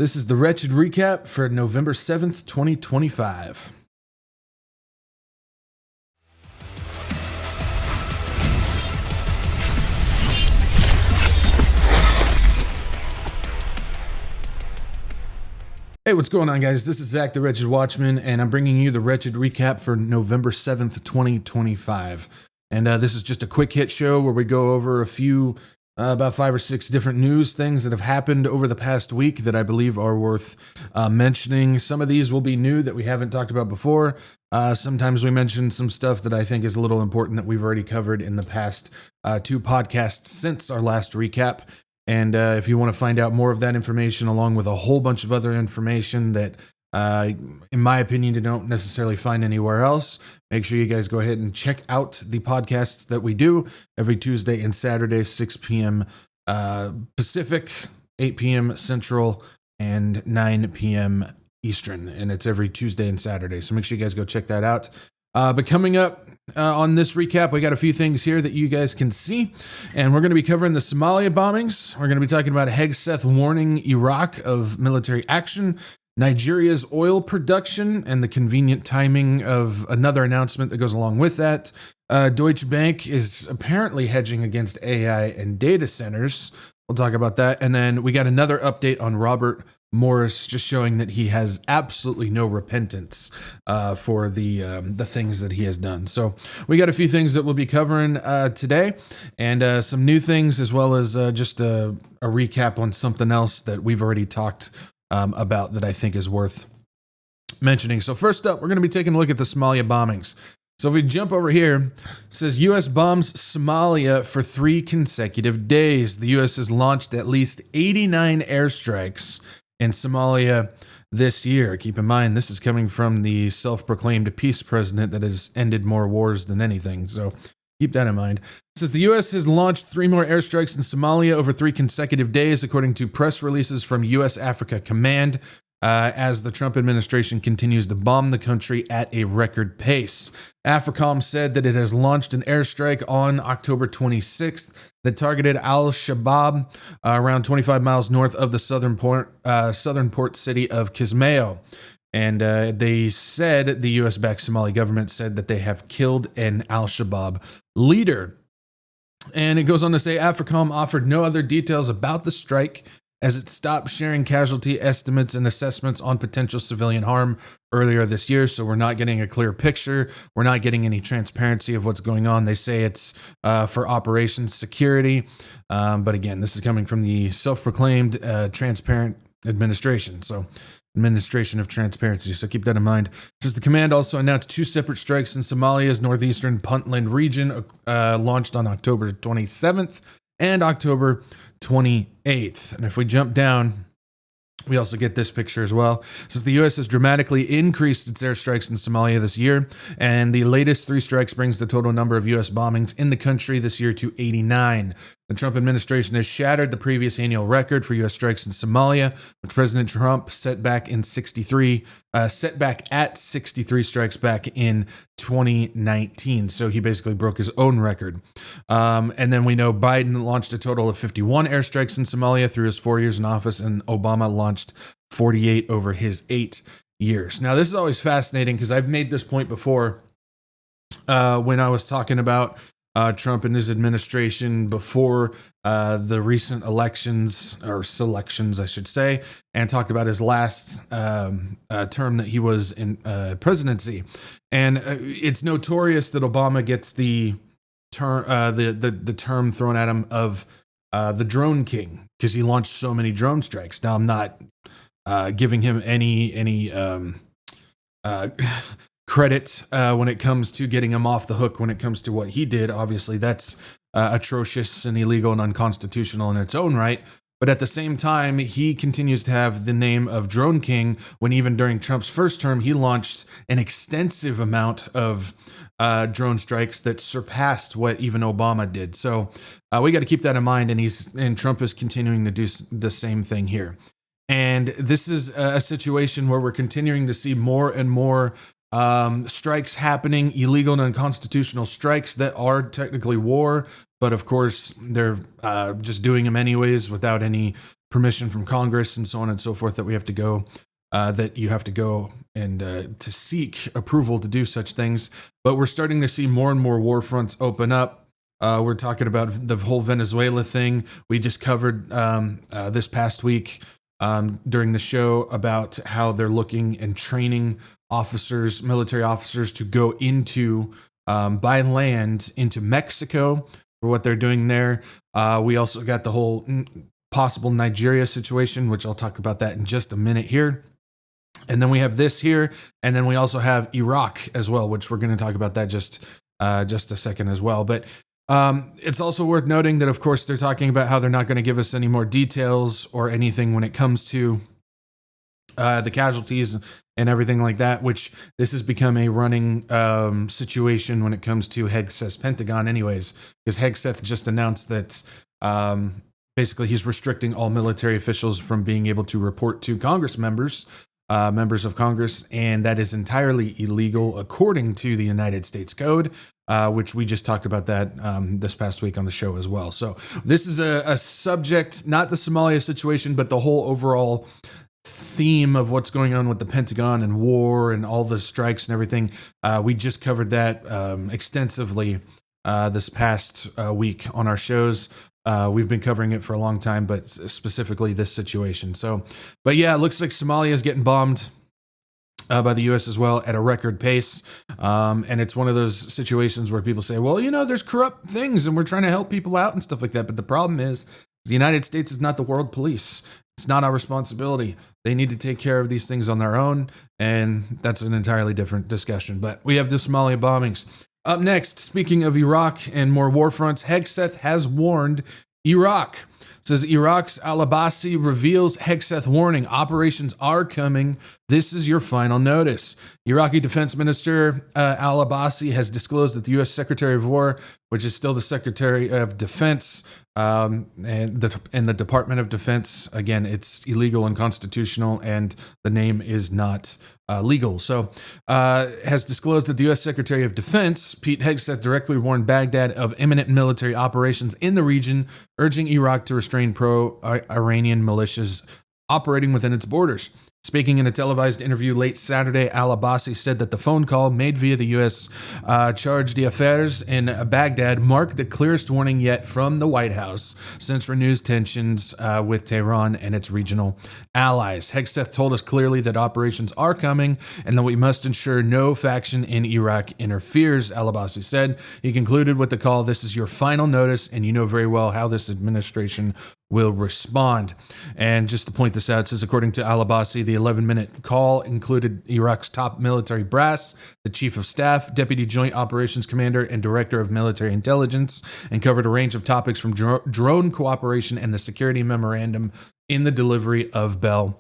This is the Wretched Recap for November 7th, 2025. Hey, what's going on, guys? This is Zach, the Wretched Watchman, and I'm bringing you the Wretched Recap for November 7th, 2025. And this is just a quick hit show where we go over a few, about 5 or 6 different news things that have happened over the past week that I believe are worth mentioning. Some of these will be new that we haven't talked about before. Sometimes we mention some stuff that I think is a little important that we've already covered in the past 2 podcasts since our last recap. And if you want to find out more of that information, along with a whole bunch of other information that, in my opinion, you don't necessarily find anywhere else, make sure you guys go ahead and check out the podcasts that we do every Tuesday and Saturday, 6 p.m. Pacific, 8 p.m. Central, and 9 p.m. Eastern. And it's every Tuesday and Saturday. So make sure you guys go check that out. But coming up on this recap, we got a few things here that you guys can see, and we're going to be covering the Somalia bombings. We're going to be talking about Hegseth warning Iraq of military action, Nigeria's oil production, and the convenient timing of another announcement that goes along with that. Deutsche Bank is apparently hedging against AI and data centers. We'll talk about that. And then we got another update on Robert Morris, just showing that he has absolutely no repentance for the things that he has done. So we got a few things that we'll be covering today, and some new things, as well as just a recap on something else that we've already talked about that I think is worth mentioning. So first up, we're going to be taking a look at the Somalia bombings. So if we jump over here, it says U.S. bombs Somalia for 3 consecutive days. The U.S. has launched at least 89 airstrikes in Somalia this year. Keep in mind, this is coming from the self-proclaimed peace president that has ended more wars than anything. So keep that in mind. It says the U.S. has launched 3 more airstrikes in Somalia over 3 consecutive days, according to press releases from U.S. Africa Command, as the Trump administration continues to bomb the country at a record pace. AFRICOM said that it has launched an airstrike on October 26th that targeted al-Shabaab around 25 miles north of the southern port city of Kismayo. And they said, the U.S.-backed Somali government said that they have killed an al-Shabaab leader. And it goes on to say AFRICOM offered no other details about the strike, as it stopped sharing casualty estimates and assessments on potential civilian harm earlier this year. So we're not getting a clear picture. We're not getting any transparency of what's going on. They say it's for operations security. But again, this is coming from the self-proclaimed transparent administration. So administration of transparency. So keep that in mind. It says the command also announced 2 separate strikes in Somalia's northeastern Puntland region, launched on October 27th and October 28th. And if we jump down, we also get this picture as well. It says the U.S. has dramatically increased its airstrikes in Somalia this year, and the latest 3 strikes brings the total number of U.S. bombings in the country this year to 89. The Trump administration has shattered the previous annual record for U.S. strikes in Somalia, which President Trump set back at 63 strikes back in 2019. So he basically broke his own record. And then we know Biden launched a total of 51 airstrikes in Somalia through his 4 years in office, and Obama launched 48 over his 8 years. Now, this is always fascinating because I've made this point before when I was talking about Trump and his administration before the recent elections, or selections, I should say, and talked about his last term that he was in presidency. And it's notorious that Obama gets the term thrown at him of the drone king, because he launched so many drone strikes. Now, I'm not giving him any credit when it comes to getting him off the hook when it comes to what he did. Obviously, that's atrocious and illegal and unconstitutional in its own right. But at the same time, he continues to have the name of Drone King when even during Trump's first term, he launched an extensive amount of drone strikes that surpassed what even Obama did. So we got to keep that in mind. And Trump is continuing to do the same thing here. And this is a situation where we're continuing to see more and more strikes happening, illegal and unconstitutional strikes that are technically war, but of course they're just doing them anyways without any permission from Congress and so on and so forth that we have to go, that you have to go and to seek approval to do such things. But we're starting to see more and more war fronts open up. We're talking about the whole Venezuela thing. We just covered this past week during the show about how they're looking and training officers, military officers, to go into by land into Mexico for what they're doing there. We also got the whole possible Nigeria situation, which I'll talk about that in just a minute here. And then we have this here, and then we also have Iraq as well, which we're going to talk about that just a second as well. But it's also worth noting that, of course, they're talking about how they're not going to give us any more details or anything when it comes to the casualties and everything like that, which this has become a running situation when it comes to Hegseth's Pentagon anyways, because Hegseth just announced that basically he's restricting all military officials from being able to report to Congress members of Congress, and that is entirely illegal according to the United States Code, which we just talked about that this past week on the show as well. So this is a subject, not the Somalia situation, but the whole overall theme of what's going on with the Pentagon and war and all the strikes and everything. We just covered that extensively this past week on our shows. We've been covering it for a long time, but specifically this situation. So, but yeah, it looks like Somalia is getting bombed by the U.S. as well at a record pace. And it's one of those situations where people say, well, you know, there's corrupt things and we're trying to help people out and stuff like that. But the problem is the United States is not the world police. It's not our responsibility. They need to take care of these things on their own. And that's an entirely different discussion. But we have the Somalia bombings. Up next, speaking of Iraq and more war fronts, Hegseth has warned Iraq. It says Iraq's al-Abbasi reveals Hegseth warning, operations are coming. This is your final notice. Iraqi Defense Minister al-Abbasi has disclosed that the U.S. Secretary of War, which is still the Secretary of Defense, and the Department of Defense, again, it's illegal and unconstitutional, and the name is not legal. So, has disclosed that the U.S. Secretary of Defense, Pete Hegseth, directly warned Baghdad of imminent military operations in the region, urging Iraq to restrain pro-Iranian militias operating within its borders. Speaking in a televised interview late Saturday, al-Abbasi said that the phone call made via the U.S. Charge d'Affaires in Baghdad marked the clearest warning yet from the White House since renewed tensions with Tehran and its regional allies. Hegseth told us clearly that operations are coming and that we must ensure no faction in Iraq interferes, al-Abbasi said. He concluded with the call, "This is your final notice, and you know very well how this administration will respond." And just to point this out, it says, according to al-Abbasi, the 11-minute call included Iraq's top military brass, the chief of staff, deputy joint operations commander, and director of military intelligence, and covered a range of topics from drone cooperation and the security memorandum in the delivery of Bell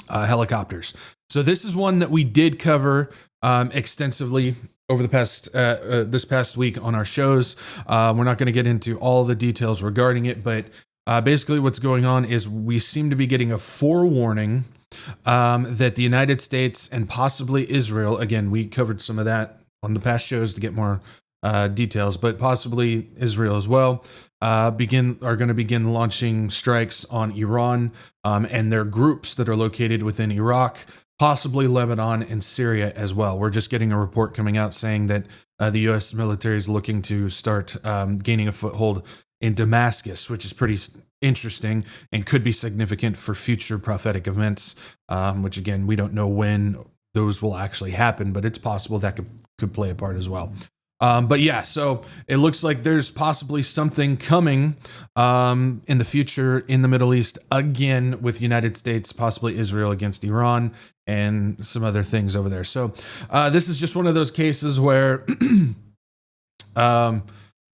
helicopters. So this is one that we did cover extensively over the past this past week on our shows. We're not going to get into all the details regarding it, but basically what's going on is we seem to be getting a forewarning that the United States and possibly Israel, again, we covered some of that on the past shows to get more details, but possibly Israel as well, are going to begin launching strikes on Iran and their groups that are located within Iraq, possibly Lebanon and Syria as well. We're just getting a report coming out saying that the U.S. military is looking to start gaining a foothold in Damascus, which is pretty interesting and could be significant for future prophetic events, which again, we don't know when those will actually happen, but it's possible that could play a part as well. But yeah, so it looks like there's possibly something coming in the future in the Middle East, again, with United States, possibly Israel against Iran and some other things over there. So this is just one of those cases where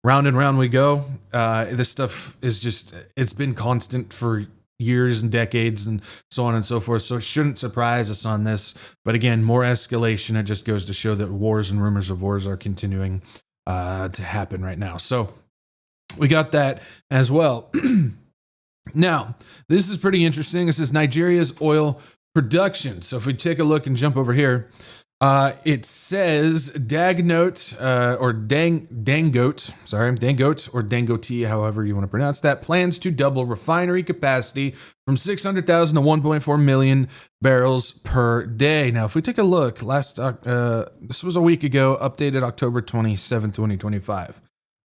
round and round we go. This stuff is just, it's been constant for years and decades and so on and so forth. So it shouldn't surprise us on this. But again, more escalation. It just goes to show that wars and rumors of wars are continuing to happen right now. So we got that as well. Now, this is pretty interesting. This is Nigeria's oil production. So if we take a look and jump over here, It says Dangote or Dangote or Dangote, however you want to pronounce that, plans to double refinery capacity from 600,000 to 1.4 million barrels per day. Now, if we take a look, this was a week ago, updated October 27, 2025.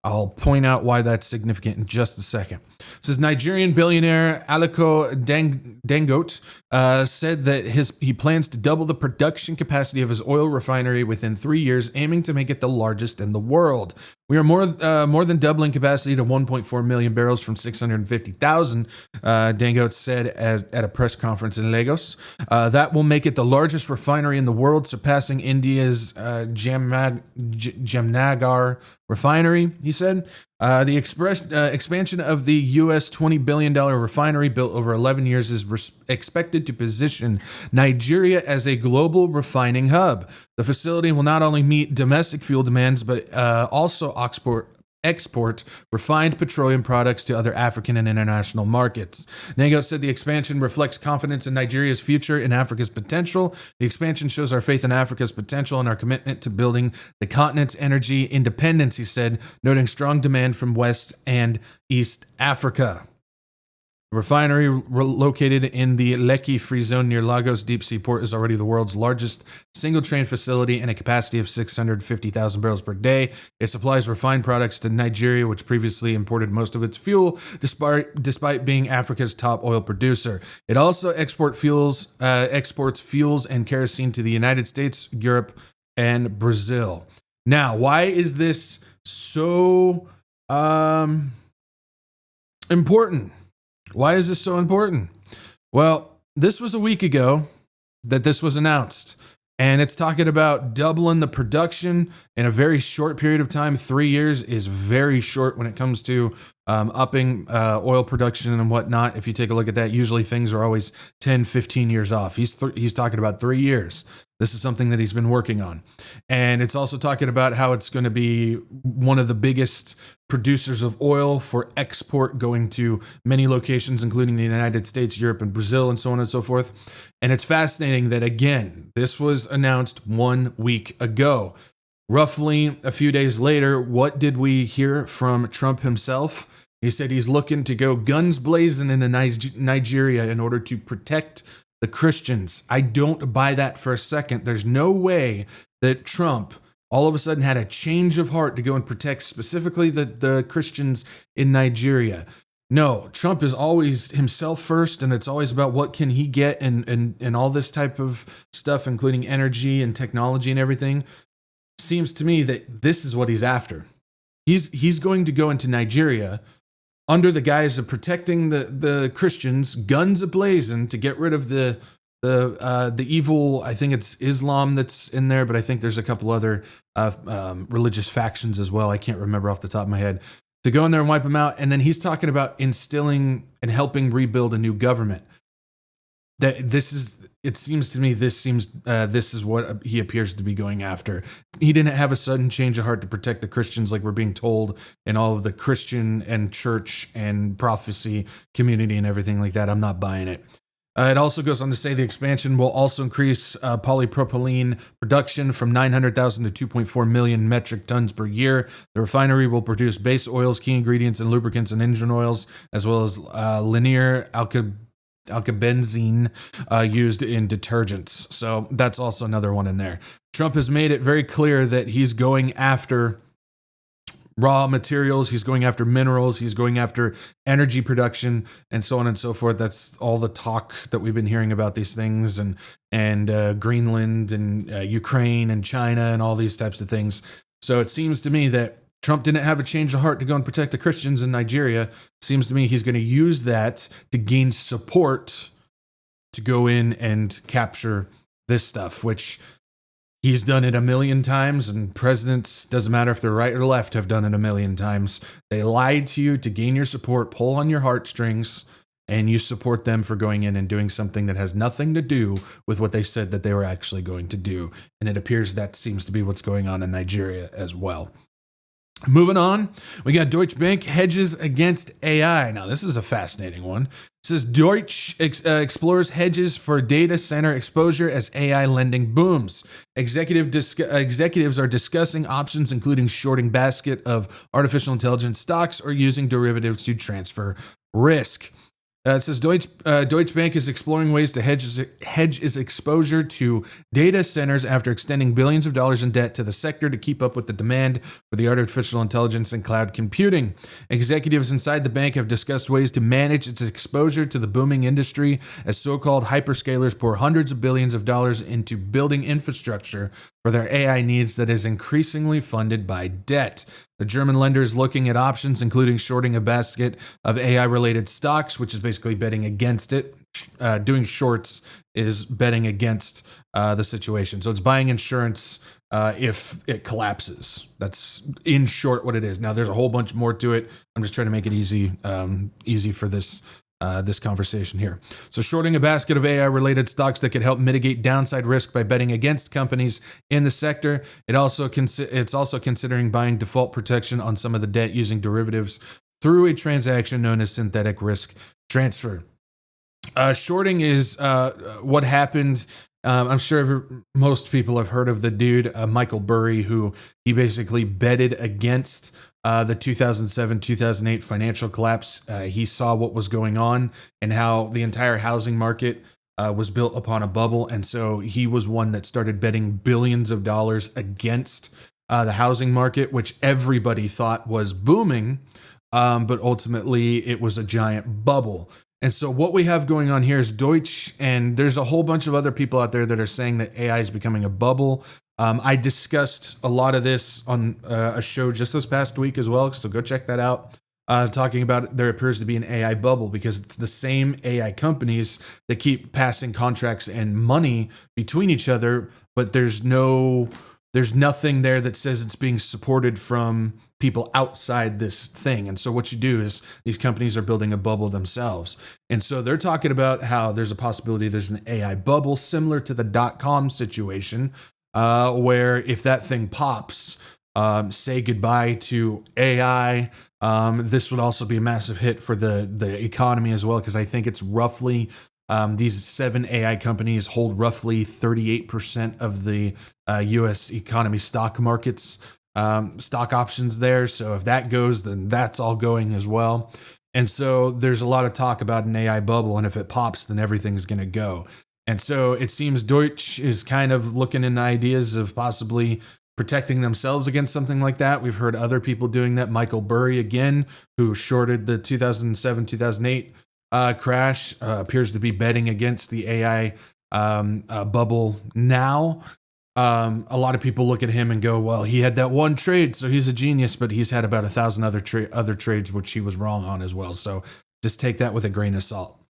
I'll point out why that's significant in just a second. It says Nigerian billionaire Aliko Dangote said that he plans to double the production capacity of his oil refinery within 3 years, aiming to make it the largest in the world. We are more than doubling capacity to 1.4 million barrels from 650,000, Dangote said at a press conference in Lagos. That will make it the largest refinery in the world, surpassing India's Jamnagar refinery, he said. The expansion of the U.S. $20 billion refinery built over 11 years is expected to position Nigeria as a global refining hub. The facility will not only meet domestic fuel demands, but also export refined petroleum products to other African and international markets. Dangote said the expansion reflects confidence in Nigeria's future and Africa's potential. The expansion shows our faith in Africa's potential and our commitment to building the continent's energy independence, he said, noting strong demand from West and East Africa. The refinery located in the Lekki Free Zone near Lagos Deep Sea Port is already the world's largest single-train facility and a capacity of 650,000 barrels per day. It supplies refined products to Nigeria, which previously imported most of its fuel, despite being Africa's top oil producer. It also exports fuels and kerosene to the United States, Europe, and Brazil. Now, why is this so important? Why is this so important? Well, this was a week ago that this was announced, and it's talking about doubling the production in a very short period of time. 3 years is very short when it comes to upping oil production and whatnot. If you take a look at that, usually things are always 10, 15 years off. He's talking about 3 years. This is something that he's been working on. And it's also talking about how it's going to be one of the biggest producers of oil for export, going to many locations, including the United States, Europe, and Brazil, and so on and so forth. And it's fascinating that, again, this was announced 1 week ago. Roughly a few days later, what did we hear from Trump himself? He said he's looking to go guns blazing into Nigeria in order to protect the Christians. I don't buy that for a second. There's no way that Trump all of a sudden had a change of heart to go and protect specifically the Christians in Nigeria. No, Trump is always himself first, and it's always about what can he get and all this type of stuff, including energy and technology and everything. Seems to me that this is what he's after. He's going to go into Nigeria under the guise of protecting the Christians, guns ablazing, to get rid of the evil. I think it's Islam that's in there, but I think there's a couple other religious factions as well. I can't remember off the top of my head. To go in there and wipe them out, and then he's talking about instilling and helping rebuild a new government. It seems to me this is what he appears to be going after. He didn't have a sudden change of heart to protect the Christians like we're being told in all of the Christian and church and prophecy community and everything like that. I'm not buying it. It also goes on to say the expansion will also increase polypropylene production from 900,000 to 2.4 million metric tons per year. The refinery will produce base oils, key ingredients, and lubricants and engine oils, as well as linear alkybenzene used in detergents. So that's also another one in there. Trump has made it very clear that he's going after raw materials, he's going after minerals, he's going after energy production, and so on and so forth. That's all the talk that we've been hearing about these things, and Greenland and Ukraine and China and all these types of things. So it seems to me that Trump didn't have a change of heart to go and protect the Christians in Nigeria. It seems to me he's going to use that to gain support to go in and capture this stuff, which he's done it a million times, and presidents, doesn't matter if they're right or left, have done it a million times. They lied to you to gain your support, pull on your heartstrings, and you support them for going in and doing something that has nothing to do with what they said that they were actually going to do. And it appears that seems to be what's going on in Nigeria as well. Moving on, we got Deutsche Bank hedges against AI. Now, this is a fascinating one. It says Deutsche explores hedges for data center exposure as AI lending booms. Executives are discussing options including shorting basket of artificial intelligence stocks or using derivatives to transfer risk. It says Deutsche Bank is exploring ways to hedge its exposure to data centers after extending billions of dollars in debt to the sector to keep up with the demand for the artificial intelligence and cloud computing. Executives inside the bank have discussed ways to manage its exposure to the booming industry as so-called hyperscalers pour hundreds of billions of dollars into building infrastructure for their AI needs that is increasingly funded by debt. The German lender is looking at options, including shorting a basket of AI-related stocks, which is basically betting against it. Doing shorts is betting against the situation. So it's buying insurance if it collapses. That's in short what it is. Now, there's a whole bunch more to it. I'm just trying to make it easy for this conversation here. So shorting a basket of AI-related stocks that could help mitigate downside risk by betting against companies in the sector. It's also considering buying default protection on some of the debt using derivatives through a transaction known as synthetic risk transfer. Shorting is what happened. I'm sure most people have heard of the dude, Michael Burry, who he basically betted against the 2007-2008 financial collapse. He saw what was going on and how the entire housing market was built upon a bubble. And so he was one that started betting billions of dollars against the housing market, which everybody thought was booming. But ultimately, it was a giant bubble. And so what we have going on here is Deutsche, and there's a whole bunch of other people out there that are saying that AI is becoming a bubble. I discussed a lot of this on a show just this past week as well, so go check that out. Talking about there appears to be an AI bubble because it's the same AI companies that keep passing contracts and money between each other, but there's nothing there that says it's being supported from people outside this thing. And so what you do is these companies are building a bubble themselves. And so they're talking about how there's a possibility there's an AI bubble similar to the .com situation, where if that thing pops, say goodbye to AI. This would also be a massive hit for the economy as well, because I think it's roughly these 7 AI companies hold roughly 38% of the U.S. economy stock markets, stock options there. So if that goes, then that's all going as well. And so there's a lot of talk about an AI bubble, and if it pops, then everything's going to go. And so it seems Deutsche is kind of looking into ideas of possibly protecting themselves against something like that. We've heard other people doing that. Michael Burry, again, who shorted the 2007-2008 crash, appears to be betting against the AI bubble now. A lot of people look at him and go, well, he had that one trade, so he's a genius, but he's had about 1,000 other trades, which he was wrong on as well. So just take that with a grain of salt.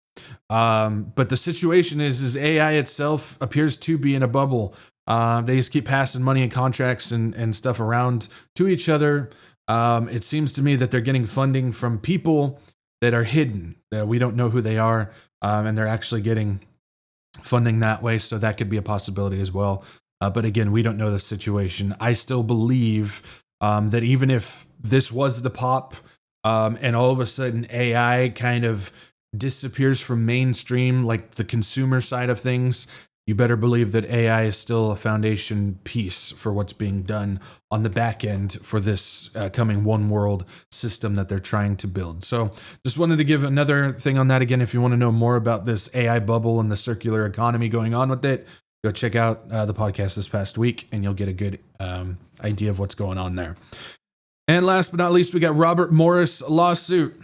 But the situation is AI itself appears to be in a bubble. They just keep passing money and contracts and stuff around to each other. It seems to me that they're getting funding from people that are hidden. We don't know who they are, and they're actually getting funding that way. So that could be a possibility as well. But again, we don't know the situation. I still believe that even if this was the pop, and all of a sudden AI kind of disappears from mainstream, like the consumer side of things, you better believe that AI is still a foundation piece for what's being done on the back end for this coming one world system that they're trying to build. So just wanted to give another thing on that. Again, if you want to know more about this AI bubble and the circular economy going on with it, go check out the podcast this past week and you'll get a good idea of what's going on there. And last but not least, we got Robert Morris lawsuit.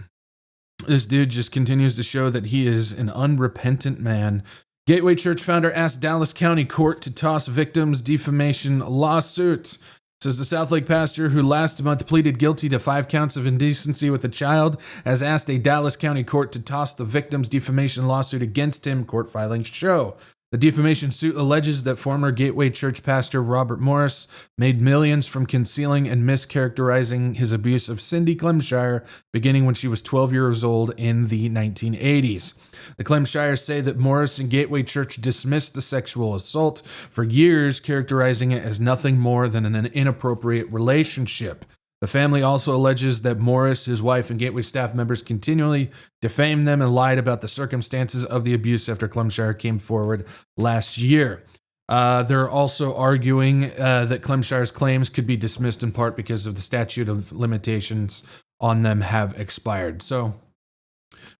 This dude just continues to show that he is an unrepentant man. Gateway Church founder asked Dallas County Court to toss victims' defamation lawsuit. Says the Southlake pastor, who last month pleaded guilty to 5 counts of indecency with a child, has asked a Dallas County court to toss the victims' defamation lawsuit against him, court filings show. The defamation suit alleges that former Gateway Church pastor Robert Morris made millions from concealing and mischaracterizing his abuse of Cindy Clemshire beginning when she was 12 years old in the 1980s. The Clemshires say that Morris and Gateway Church dismissed the sexual assault for years, characterizing it as nothing more than an inappropriate relationship. The family also alleges that Morris, his wife, and Gateway staff members continually defamed them and lied about the circumstances of the abuse after Clemshire came forward last year. They're also arguing that Clemshire's claims could be dismissed in part because of the statute of limitations on them have expired. So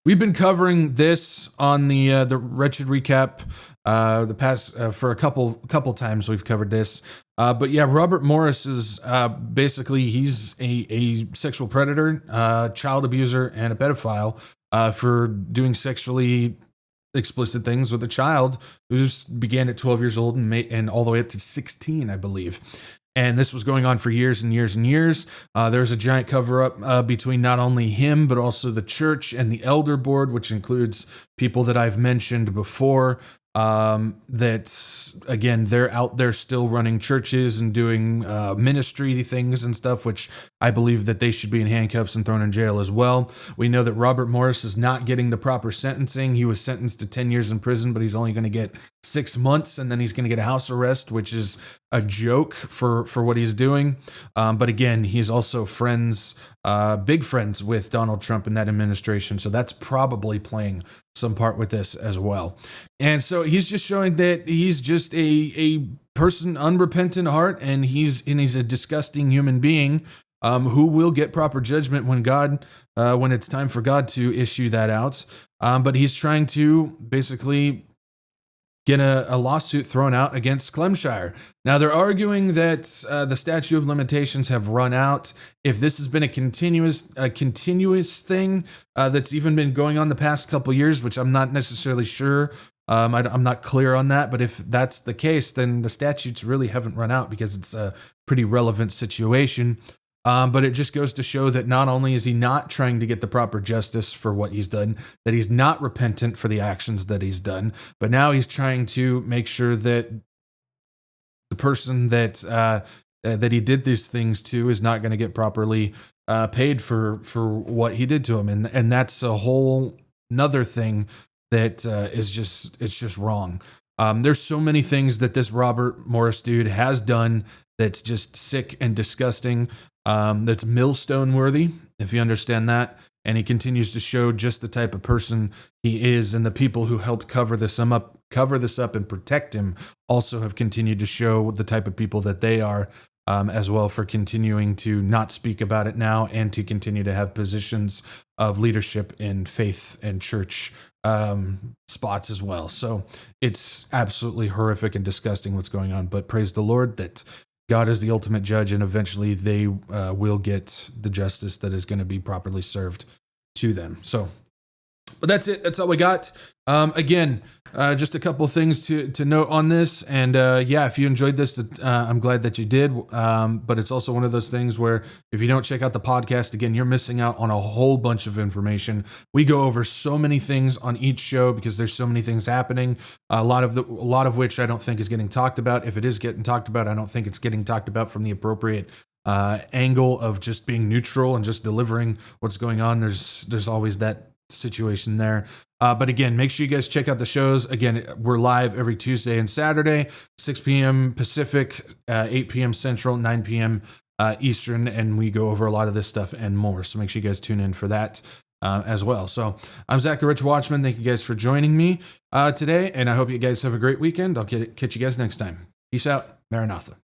we've been covering this on the Wretched Recap the past for a couple times. We've covered this, but yeah, Robert Morris is basically he's a sexual predator, child abuser, and a pedophile for doing sexually explicit things with a child who began at 12 years old and all the way up to 16, I believe. And this was going on for years and years and years. There's a giant cover-up between not only him, but also the church and the elder board, which includes people that I've mentioned before. That, again, they're out there still running churches and doing ministry things and stuff, which I believe that they should be in handcuffs and thrown in jail as well. We know that Robert Morris is not getting the proper sentencing. He was sentenced to 10 years in prison, but he's only going to get 6 months, and then he's going to get a house arrest, which is a joke for what he's doing. But again, he's also big friends with Donald Trump and that administration, so that's probably playing some part with this as well. And so he's just showing that he's just a person unrepentant heart, and he's a disgusting human being who will get proper judgment when it's time for God to issue that out. But he's trying to basically get a lawsuit thrown out against Clemshire. Now, they're arguing that the statute of limitations have run out. If this has been a continuous thing that's even been going on the past couple years, which I'm not necessarily sure, I'm not clear on that, but if that's the case, then the statutes really haven't run out because it's a pretty relevant situation. But it just goes to show that not only is he not trying to get the proper justice for what he's done, that he's not repentant for the actions that he's done, but now he's trying to make sure that the person that he did these things to is not going to get properly paid for what he did to him, and that's a whole another thing that it's just wrong. There's so many things that this Robert Morris dude has done that's just sick and disgusting. That's millstone worthy, if you understand that. And he continues to show just the type of person he is, and the people who helped cover this up and protect him also have continued to show the type of people that they are, as well, for continuing to not speak about it now and to continue to have positions of leadership in faith and church spots as well. So it's absolutely horrific and disgusting what's going on, but praise the Lord that God is the ultimate judge, and eventually they will get the justice that is going to be properly served to them. So, but that's it. That's all we got. Again, just a couple of things to note on this. And yeah, if you enjoyed this, I'm glad that you did. But it's also one of those things where if you don't check out the podcast, again, you're missing out on a whole bunch of information. We go over so many things on each show because there's so many things happening. A lot of which I don't think is getting talked about. If it is getting talked about, I don't think it's getting talked about from the appropriate angle of just being neutral and just delivering what's going on. There's always that situation there. But again, make sure you guys check out the shows. Again, we're live every Tuesday and Saturday, 6 p.m. Pacific, 8 p.m. Central, 9 p.m. Eastern, and we go over a lot of this stuff and more. So make sure you guys tune in for that as well. So I'm Zach, the Wretched Watchman. Thank you guys for joining me today, and I hope you guys have a great weekend. I'll catch you guys next time. Peace out. Maranatha.